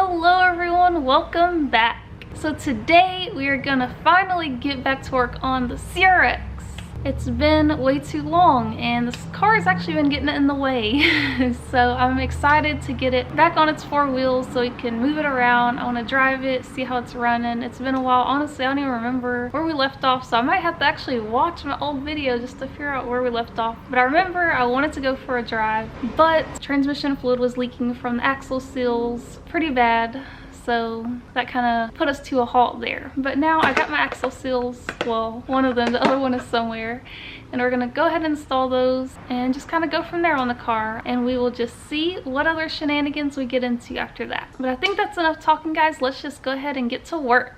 Hello everyone, welcome back. So today we are gonna finally get back to work on the CRX. It's been way too long and this car has actually been getting in the way. So I'm excited to get it back on its four wheels so we can move it around. I want to drive it, see how it's running. It's been a while. Honestly, I don't even remember where we left off, so I might have to actually watch my old video just to figure out where we left off. But I remember I wanted to go for a drive, but transmission fluid was leaking from the axle seals pretty bad. So that kind of put us to a halt there. But now I got my axle seals, well, one of them, the other one is somewhere, and we're gonna go ahead and install those and just kind of go from there on the car, and we will just see what other shenanigans we get into after that. But I think that's enough talking, guys. Let's just go ahead and get to work.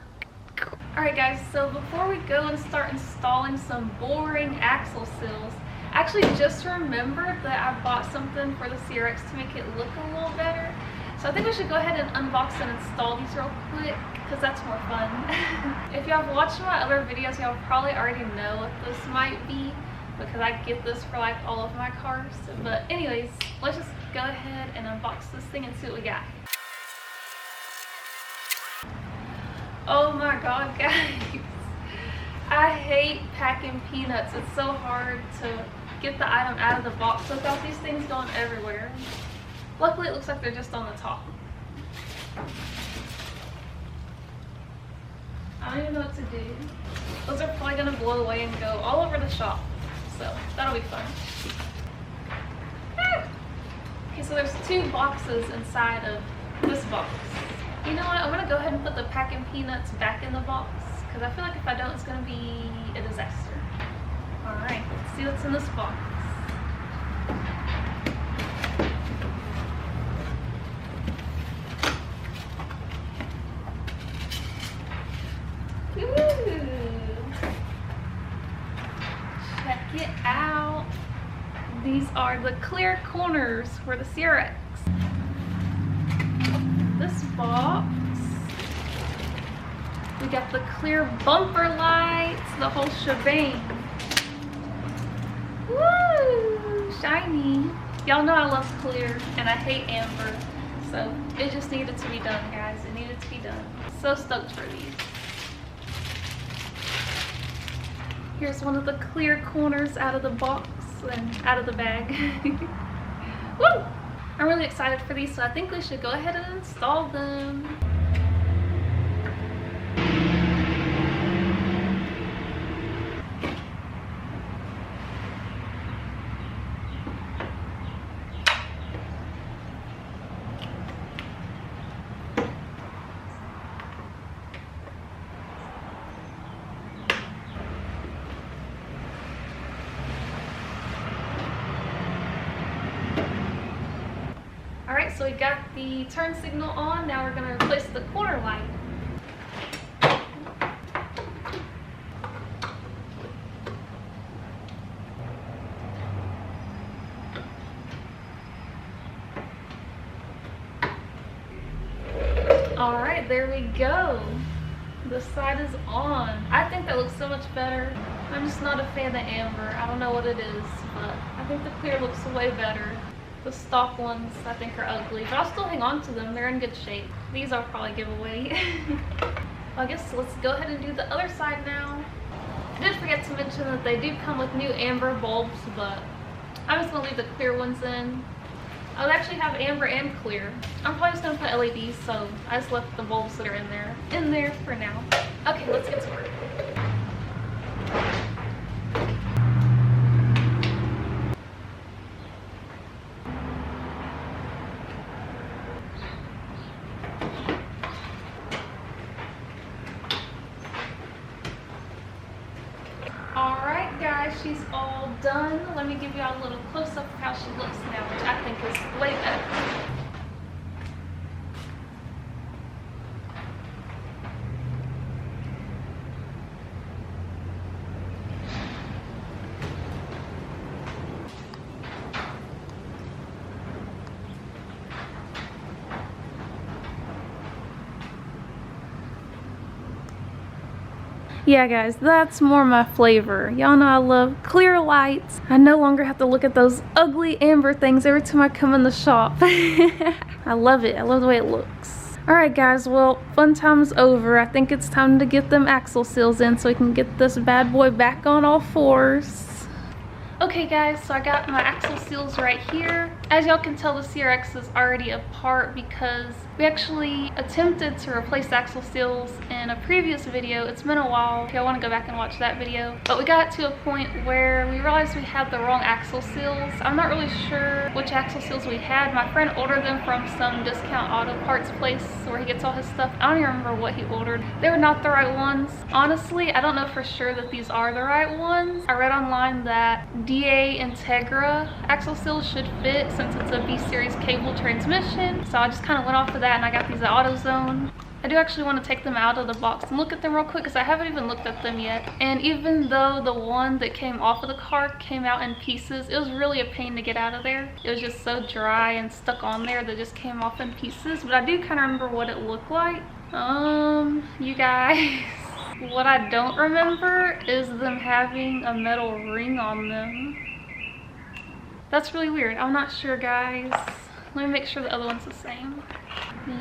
Alright guys, so before we go and start installing some boring axle seals, I actually just remembered that I bought something for the CRX to make it look a little better. So I think we should go ahead and unbox and install these real quick, because that's more fun. If y'all have watched my other videos, y'all probably already know what this might be, because I get this for like all of my cars. But anyways, let's just go ahead and unbox this thing and see what we got. Oh my god, guys. I hate packing peanuts. It's so hard to get the item out of the box without these things going everywhere. Luckily, it looks like they're just on the top. I don't even know what to do. Those are probably going to blow away and go all over the shop. So, that'll be fun. Okay, so there's two boxes inside of this box. You know what? I'm going to go ahead and put the packing peanuts back in the box, because I feel like if I don't, it's going to be a disaster. Alright, let's see what's in this box. Check it out. These are the clear corners for the CRX. This box, we got the clear bumper lights, the whole shebang. Woo! Shiny. Y'all know I love clear and I hate amber, so it just needed to be done, guys. It needed to be done. So stoked for these. Here's one of the clear corners out of the box and out of the bag. Woo! I'm really excited for these, so I think we should go ahead and install them. Alright, so we got the turn signal on. Now we're going to replace the corner light. Alright, there we go. The side is on. I think that looks so much better. I'm just not a fan of amber. I don't know what it is, but I think the clear looks way better. The stock ones I think are ugly, but I'll still hang on to them. They're in good shape. These I'll probably give away. Well, I guess let's go ahead and do the other side now. I did forget to mention that they do come with new amber bulbs, but I'm just going to leave the clear ones in. I would actually have amber and clear. I'm probably just going to put LEDs, so I just left the bulbs that are in there for now. Okay, let's get to work. Alright guys, she's all done. Let me give y'all a little close-up of how she looks now, which I think is way better. Yeah guys, that's more my flavor. Y'all know I love clear lights. I no longer have to look at those ugly amber things every time I come in the shop. I love it. I love the way it looks. Alright guys, well, fun time's over. I think it's time to get them axle seals in so we can get this bad boy back on all fours. Okay guys, so I got my axle seals right here. As y'all can tell, the CRX is already apart because we actually attempted to replace the axle seals in a previous video. It's been a while if y'all want to go back and watch that video. But we got to a point where we realized we had the wrong axle seals. I'm not really sure which axle seals we had. My friend ordered them from some discount auto parts place where he gets all his stuff. I don't even remember what he ordered. They were not the right ones. Honestly, I don't know for sure that these are the right ones. I read online that DA Integra axle seals should fit since it's a B-series cable transmission. So I just kind of went off of that and I got these at AutoZone. I do actually want to take them out of the box and look at them real quick because I haven't even looked at them yet. And even though the one that came off of the car came out in pieces, it was really a pain to get out of there. It was just so dry and stuck on there that it just came off in pieces. But I do kind of remember what it looked like. You guys, what I don't remember is them having a metal ring on them. That's really weird. I'm not sure, guys. Let me make sure the other one's the same.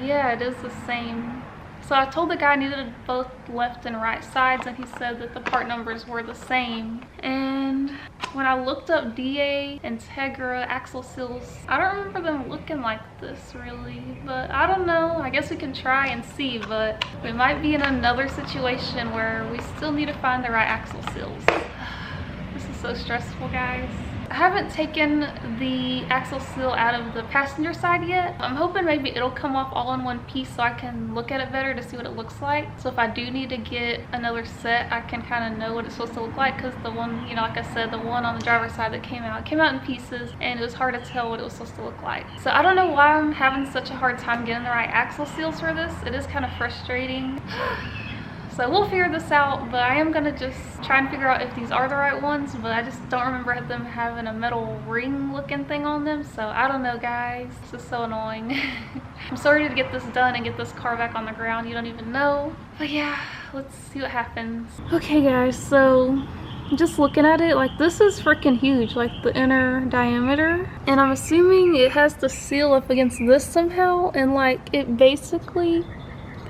Yeah, it is the same. So I told the guy I needed both left and right sides and he said that the part numbers were the same. And when I looked up DA Integra axle seals, I don't remember them looking like this really, but I don't know. I guess we can try and see, but we might be in another situation where we still need to find the right axle seals. This is so stressful, guys. I haven't taken the axle seal out of the passenger side yet. I'm hoping maybe it'll come off all in one piece so I can look at it better to see what it looks like. So if I do need to get another set, I can kind of know what it's supposed to look like, because the one, you know, like I said, the one on the driver's side that came out in pieces and it was hard to tell what it was supposed to look like. So I don't know why I'm having such a hard time getting the right axle seals for this. It is kind of frustrating. So we'll figure this out, but I am gonna just try and figure out if these are the right ones, but I just don't remember them having a metal ring looking thing on them. So I don't know, guys. This is so annoying. I'm so ready to get this done and get this car back on the ground. You don't even know. But yeah, let's see what happens. Okay guys, so just looking at it, like, this is freaking huge, like the inner diameter, and I'm assuming it has to seal up against this somehow, and like it basically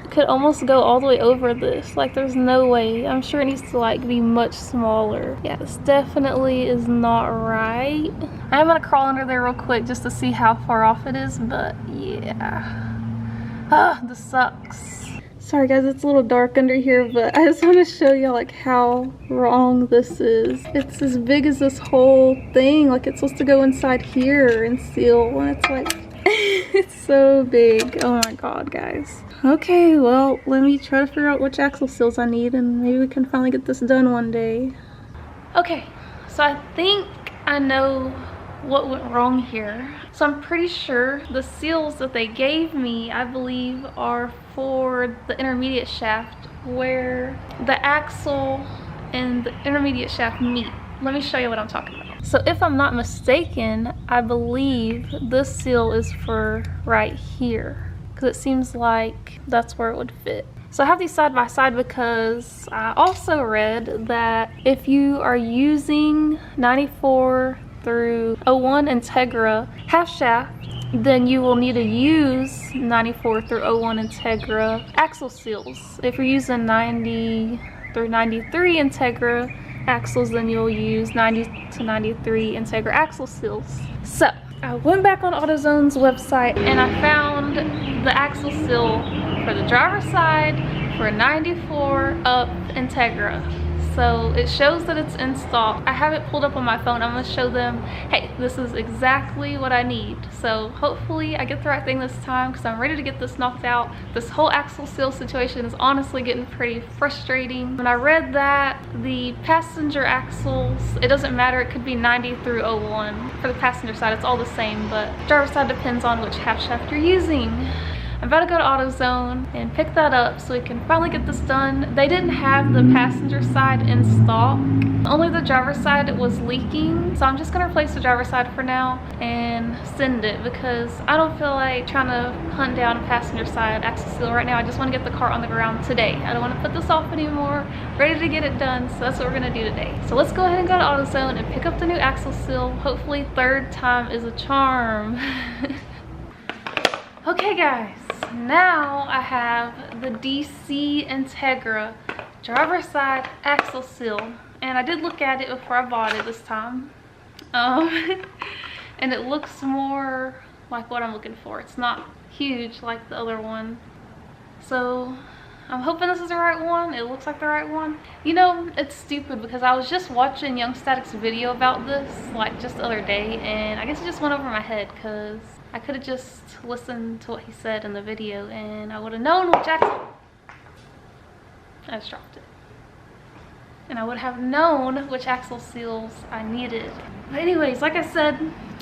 could almost go all the way over this. Like, there's no way. I'm sure it needs to like be much smaller. Yeah, this definitely is not right. I'm gonna crawl under there real quick just to see how far off it is, but yeah. This sucks. Sorry guys, it's a little dark under here, but I just want to show y'all like how wrong this is. It's as big as this whole thing. Like, it's supposed to go inside here and seal, and it's like it's so big. Oh my god, guys. Okay, well, let me try to figure out which axle seals I need and maybe we can finally get this done one day. Okay, so I think I know what went wrong here. So I'm pretty sure the seals that they gave me, I believe, are for the intermediate shaft where the axle and the intermediate shaft meet. Let me show you what I'm talking about. So if I'm not mistaken, I believe this seal is for right here, because it seems like that's where it would fit. So I have these side by side because I also read that if you are using 94 through 01 Integra half shaft, then you will need to use 94 through 01 Integra axle seals. If you're using 90 through 93 Integra axles, then you'll use 90 to 93 Integra axle seals. So I went back on AutoZone's website and I found the axle seal for the driver's side for 94 up Integra. So it shows that it's in stock. I have it pulled up on my phone. I'm gonna show them, hey, this is exactly what I need. So hopefully I get the right thing this time, because I'm ready to get this knocked out. This whole axle seal situation is honestly getting pretty frustrating. When I read that the passenger axles, it doesn't matter, it could be 90 through 01. For the passenger side, it's all the same, but driver's side depends on which half shaft you're using. I'm about to go to AutoZone and pick that up so we can finally get this done. They didn't have the passenger side in stock. Only the driver's side was leaking. So I'm just gonna replace the driver's side for now and send it, because I don't feel like trying to hunt down a passenger side axle seal right now. I just wanna get the car on the ground today. I don't wanna put this off anymore. Ready to get it done, so that's what we're gonna do today. So let's go ahead and go to AutoZone and pick up the new axle seal. Hopefully third time is a charm. Okay guys, now I have the DC Integra driver's side axle seal, and I did look at it before I bought it this time. And it looks more like what I'm looking for. It's not huge like the other one, so I'm hoping this is the right one. It looks like the right one. You know, it's stupid because I was just watching Young Static's video about this like just the other day, and I guess it just went over my head because I could have just listened to what he said in the video and I would have known which axle. I just dropped it. And I would have known which axle seals I needed. But anyways, like I said,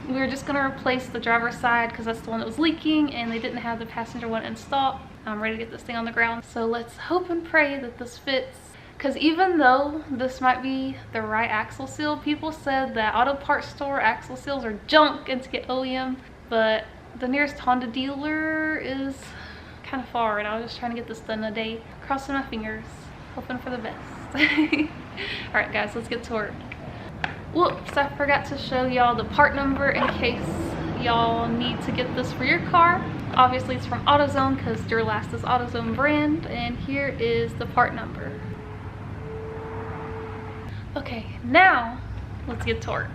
we were just gonna replace the driver's side because that's the one that was leaking and they didn't have the passenger one in stock. I'm ready to get this thing on the ground. So let's hope and pray that this fits. Because even though this might be the right axle seal, people said that auto parts store axle seals are junk and to get OEM. But the nearest Honda dealer is kind of far and I was just trying to get this done in a day. Crossing my fingers, hoping for the best. Alright guys, let's get to work. Whoops, I forgot to show y'all the part number in case y'all need to get this for your car. Obviously it's from AutoZone because Duralast is AutoZone brand, and here is the part number. Okay, now let's get to work.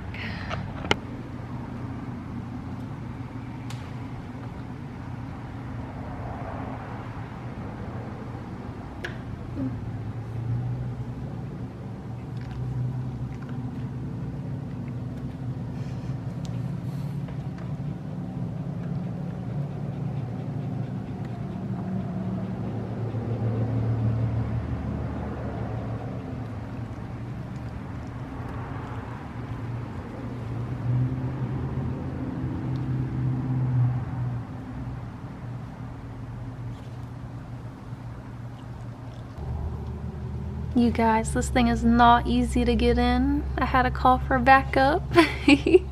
You guys, this thing is not easy to get in. I had to call for backup. I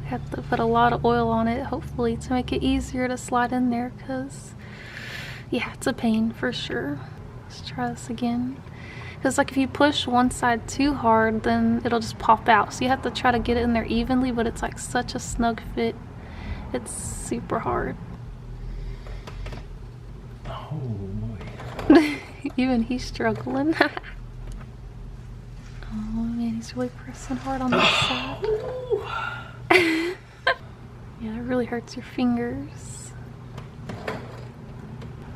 have to put a lot of oil on it, hopefully, to make it easier to slide in there, because, yeah, it's a pain for sure. Let's try this again. Because, like, if you push one side too hard, then it'll just pop out. So you have to try to get it in there evenly, but it's, like, such a snug fit. It's super hard. Oh, boy. Even he's struggling. Oh man, he's really pressing hard on this side. Yeah, it really hurts your fingers.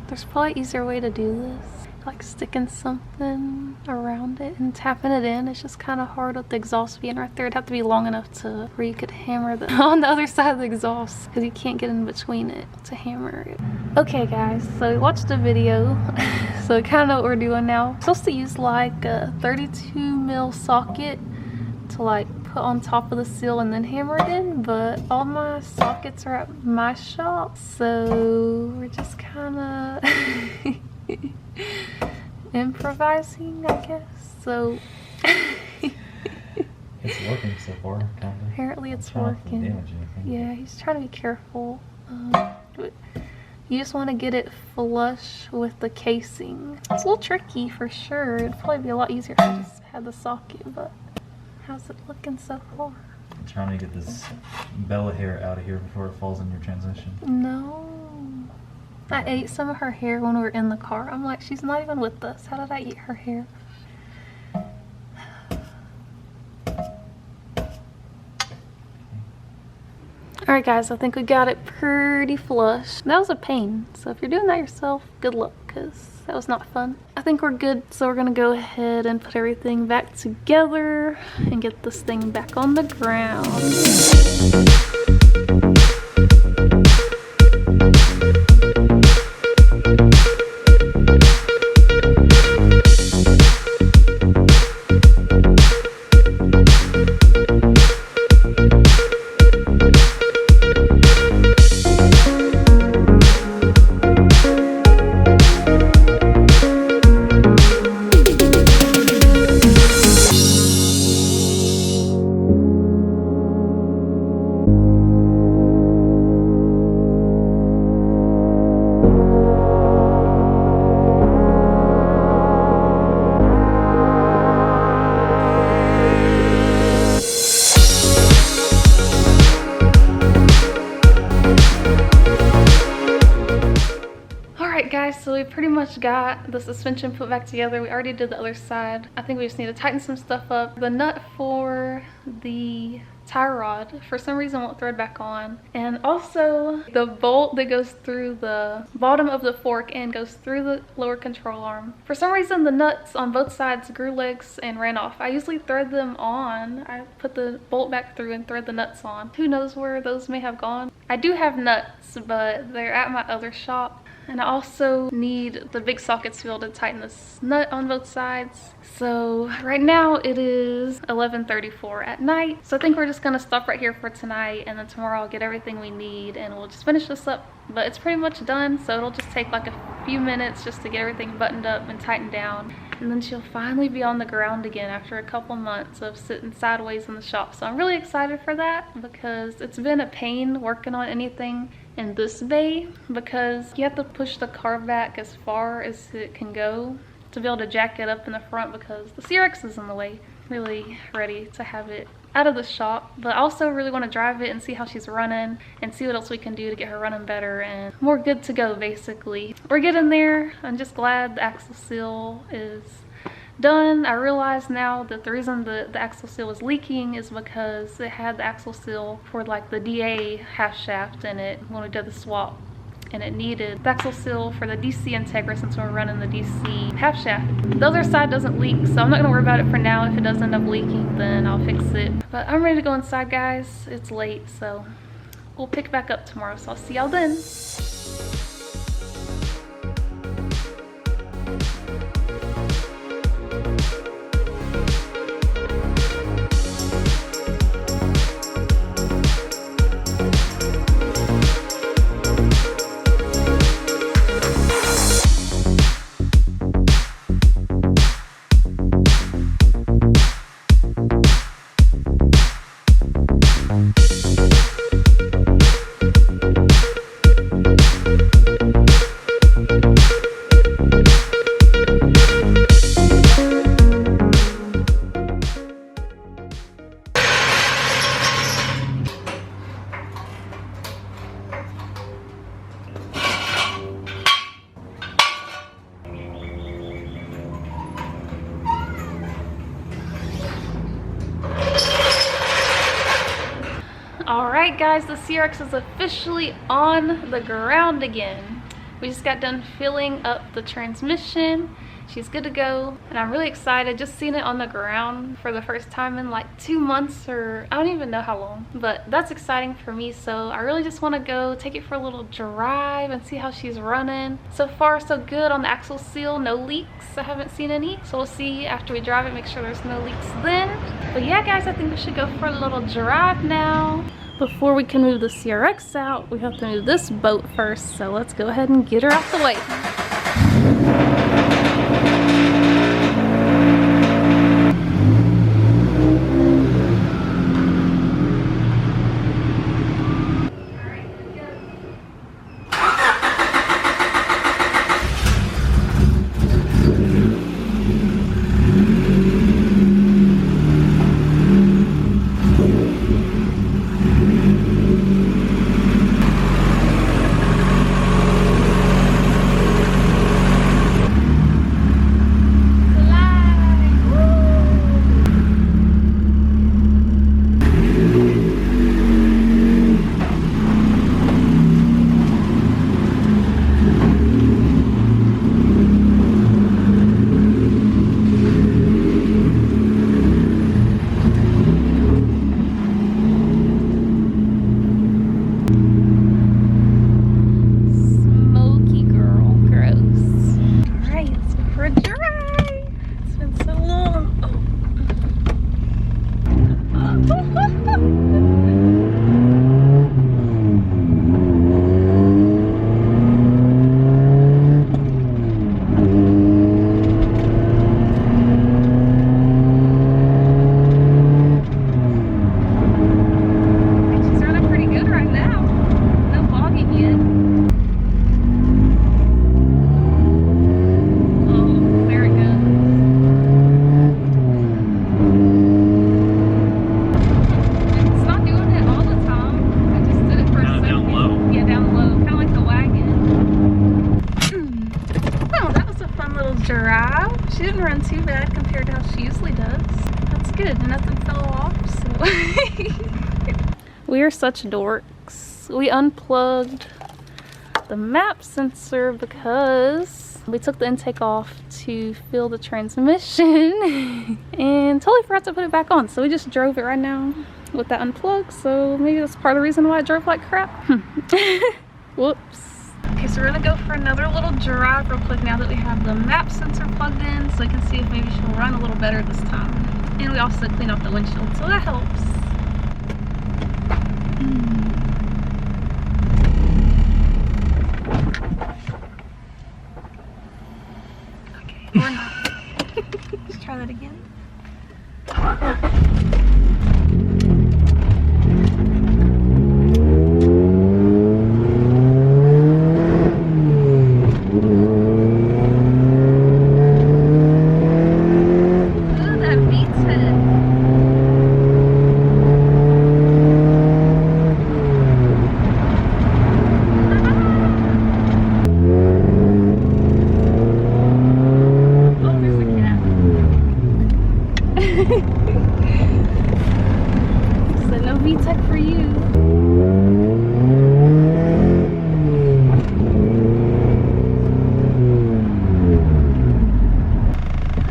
There's probably an easier way to do this. Like sticking something around it and tapping it in. It's just kind of hard with the exhaust being right there. It'd have to be long enough to where you could hammer the on the other side of the exhaust, because you can't get in between it to hammer it. Okay guys, so we watched the video. So we kind of know what we're doing now. I'm supposed to use like a 32mm socket to like put on top of the seal and then hammer it in, but all my sockets are at my shop, so we're just kind of improvising, I guess. So it's working so far, kind of. Apparently it's working. Yeah, he's trying to be careful. You just want to get it flush with the casing. It's a little tricky for sure. It'd probably be a lot easier if I just had the socket, but how's it looking so far? I'm trying to get this Bella hair out of here before it falls in your transmission. No. I ate some of her hair when we were in the car. I'm like, she's not even with us. How did I eat her hair? Alright guys, I think we got it pretty flush. That was a pain, so if you're doing that yourself, good luck, because that was not fun. I think we're good, so we're gonna go ahead and put everything back together and get this thing back on the ground. Alright guys, so we pretty much got the suspension put back together. We already did the other side. I think we just need to tighten some stuff up. The nut for the tie rod for some reason won't thread back on, and also the bolt that goes through the bottom of the fork and goes through the lower control arm. For some reason the nuts on both sides grew legs and ran off. I usually thread them on. I put the bolt back through and thread the nuts on. Who knows where those may have gone. I do have nuts, but they're at my other shop. And I also need the big sockets to be able to tighten this nut on both sides. So right now it is 11:34 at night. So I think we're just gonna stop right here for tonight, and then tomorrow I'll get everything we need and we'll just finish this up. But it's pretty much done, so it'll just take like a few minutes just to get everything buttoned up and tightened down. And then she'll finally be on the ground again after a couple months of sitting sideways in the shop. So I'm really excited for that, because it's been a pain working on anything in this bay, because you have to push the car back as far as it can go to be able to jack it up in the front, because the CRX is in the way. Really ready to have it out of the shop, but I also really want to drive it and see how she's running and see what else we can do to get her running better and more good to go. Basically, we're getting there. I'm just glad the axle seal is done. I realize now that the reason the axle seal was leaking is because it had the axle seal for like the DA half shaft in it when we did the swap, and it needed the axle seal for the DC Integra since we're running the DC half shaft. The other side doesn't leak, so I'm not gonna worry about it for now. If it does end up leaking, then I'll fix it. But I'm ready to go inside, guys. It's late, so we'll pick back up tomorrow, so I'll see y'all then. Alright guys, the CRX is officially on the ground again. We just got done filling up the transmission. She's good to go, and I'm really excited. Just seeing it on the ground for the first time in like 2 months, or I don't even know how long, but that's exciting for me. So I really just want to go take it for a little drive and see how she's running. So far so good on the axle seal, no leaks. I haven't seen any, so we'll see after we drive it, make sure there's no leaks then. But yeah guys, I think we should go for a little drive now. Before we can move the CRX out, we have to move this boat first, so let's go ahead and get her out the way. drive. She didn't run too bad compared to how she usually does. That's good, nothing fell off, so. We are such dorks. We unplugged the map sensor because we took the intake off to fill the transmission and totally forgot to put it back on. So we just drove it right now with that unplugged. So maybe that's part of the reason why it drove like crap. Whoops. Okay, so we're gonna go for another little drive real quick now that we have the map sensor plugged in, so we can see if maybe she'll run a little better this time. And we also cleaned off the windshield, so that helps. Okay, or not. Let's try that again. So no VTEC for you.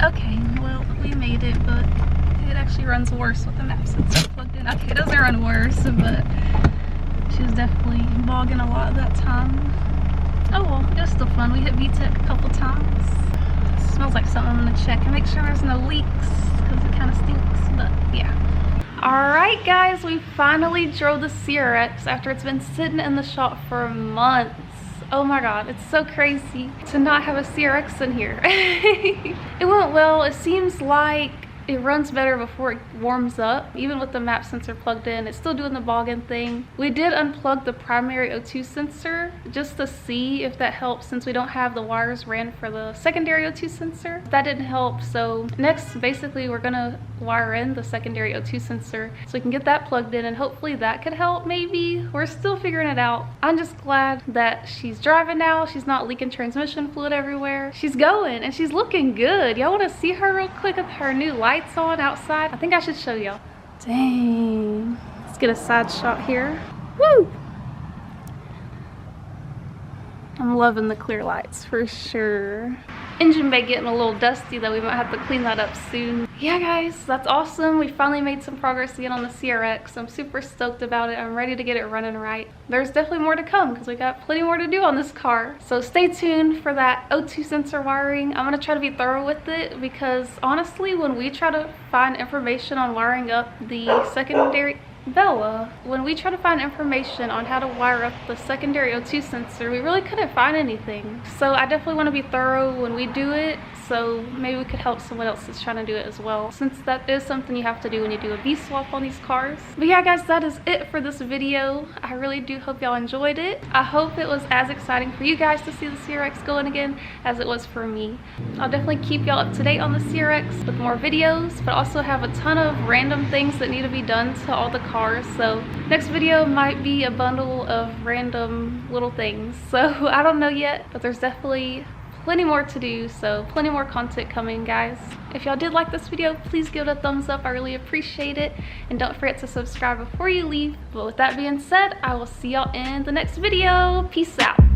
Okay, well, we made it, but it actually runs worse with the map sensor plugged in. Okay, it doesn't run worse, but she was definitely bogging a lot of that time. Oh well, it was still fun. We hit VTEC a couple times. It smells like something I'm gonna check and make sure there's no leaks, because it kind of stinks, but yeah. Alright guys, we finally drove the CRX after it's been sitting in the shop for months. Oh my god, it's so crazy to not have a CRX in here. It went well. It seems like it runs better before it warms up. Even with the map sensor plugged in, it's still doing the boggin thing. We did unplug the primary O2 sensor just to see if that helps, since we don't have the wires ran for the secondary O2 sensor. That didn't help, so next basically we're gonna wire in the secondary O2 sensor so we can get that plugged in, and hopefully that could help maybe. We're still figuring it out. I'm just glad that she's driving now. She's not leaking transmission fluid everywhere. She's going and she's looking good. Y'all want to see her real quick with her new lights on outside? I think I should show y'all. Dang. Let's get a side shot here. Woo! I'm loving the clear lights for sure. Engine bay getting a little dusty though. We might have to clean that up soon. Yeah guys, that's awesome. We finally made some progress again on the CRX. I'm super stoked about it. I'm ready to get it running right. There's definitely more to come because we got plenty more to do on this car. So stay tuned for that O2 sensor wiring. I'm gonna try to be thorough with it because honestly, when we try to find information on wiring up the secondary Bella, when we try to find information on how to wire up the secondary O2 sensor, we really couldn't find anything. So I definitely want to be thorough when we do it, so maybe we could help someone else that's trying to do it as well, since that is something you have to do when you do a V-swap on these cars. But yeah guys, that is it for this video. I really do hope y'all enjoyed it. I hope it was as exciting for you guys to see the CRX going again as it was for me. I'll definitely keep y'all up to date on the CRX with more videos, but also have a ton of random things that need to be done to all the cars. So next video might be a bundle of random little things. So I don't know yet, but there's definitely plenty more to do, so plenty more content coming guys. If y'all did like this video, please give it a thumbs up. I really appreciate it, and don't forget to subscribe before you leave. But with that being said, I will see y'all in the next video. Peace out.